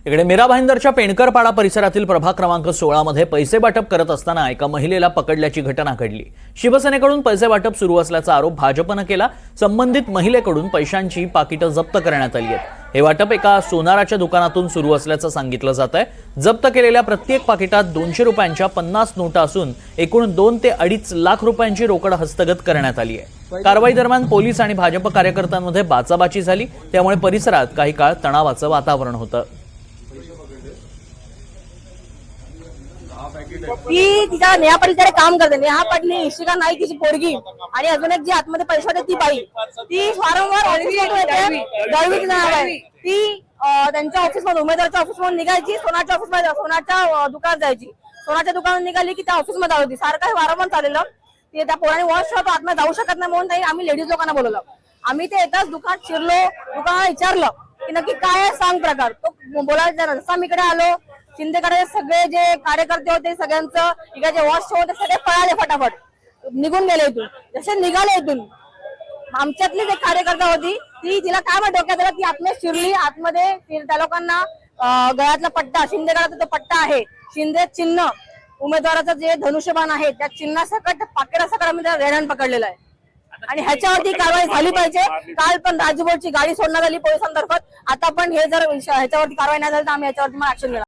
इकडे मीरा भाईंदरच्या पेणकरपाडा परिसरातील प्रभाग क्रमांक 16 मध्ये पैसे वाटप करत असताना एका महिलेला पकडल्याची घटना घडली। शिवसेनेकडून पैसे वाटप सुरू असल्याचा आरोप भाजपने केला। संबंधित महिलेकडून पैशांची पाकिटं जप्त करण्यात आली आहेत। हे वाटप एका सोनाराच्या दुकानातून सुरू असल्याचं सांगितलं जातंय। जप्त केलेल्या प्रत्येक पाकिटात 200 रुपयांच्या 50 नोटा असून एकूण 2 ते 2.5 लाख रुपयांची रोकड हस्तगत करण्यात आली आहे। कारवाई दरम्यान पोलीस आणि भाजप कार्यकर्त्यांमध्ये बाचाबाची झाली, त्यामुळे परिसरात काही काळ तणावाचं वातावरण होतं। ती तिच्या नेहा पाटील काम करते। नेहा पाटील इशिका नाईक तिची पोरगी आणि अजून एक जी आतमध्ये पैसे होते ती बाई, ती वारंवार दळवीचं नाव आहे। ती त्यांच्या ऑफिस मधून उमेदवारच्या ऑफिस मधून निघायची, सोनाच्या ऑफिस मध्ये सोनाच्या दुकानात जायची। सोनाच्या दुकानात निघाली की त्या ऑफिस मध्ये आली होती। सारखं वारंवार चाललेलं। ते त्या पोराने वॉच ठेवतो आतमध्ये जाऊ शकत नाही म्हणून आम्ही लेडीज लोकांना बोलवलं। आम्ही ते एकाच दुकानात शिरलो, दुकानात विचारलं की नक्की काय आहे सांग प्रकार। तो बोलायला जसा मी इकडे आलो, शिंदेकडे सगळे जे कार्यकर्ते होते सगळ्यांचं इकडे वॉच होते सगळे पळाले, फटाफट निघून गेले इथून। जसे निघाले इथून आमच्यातलीच एक कार्यकर्ता होती, ती तिला काय माहिती डोक्यात आलं, ती आतमध्ये शिरली। आतमध्ये त्या लोकांना गळ्यातला पट्टा, शिंदेगडाचा तो पट्टा आहे, शिंदे चिन्ह उमेदवाराचं जे धनुष्यबाण आहे त्या चिन्हासकट पाकिटासकट आम्ही त्याला रेड पकडलेला आहे आणि ह्याच्यावरती कारवाई झाली पाहिजे। काल पण राजूभाऊची गाडी सोडण्यात आली पोलिसांतर्फे। आता पण हे जर ह्याच्यावरती कारवाई नाही झाली तर आम्ही ह्याच्यावरती ऍक्शन घेणार।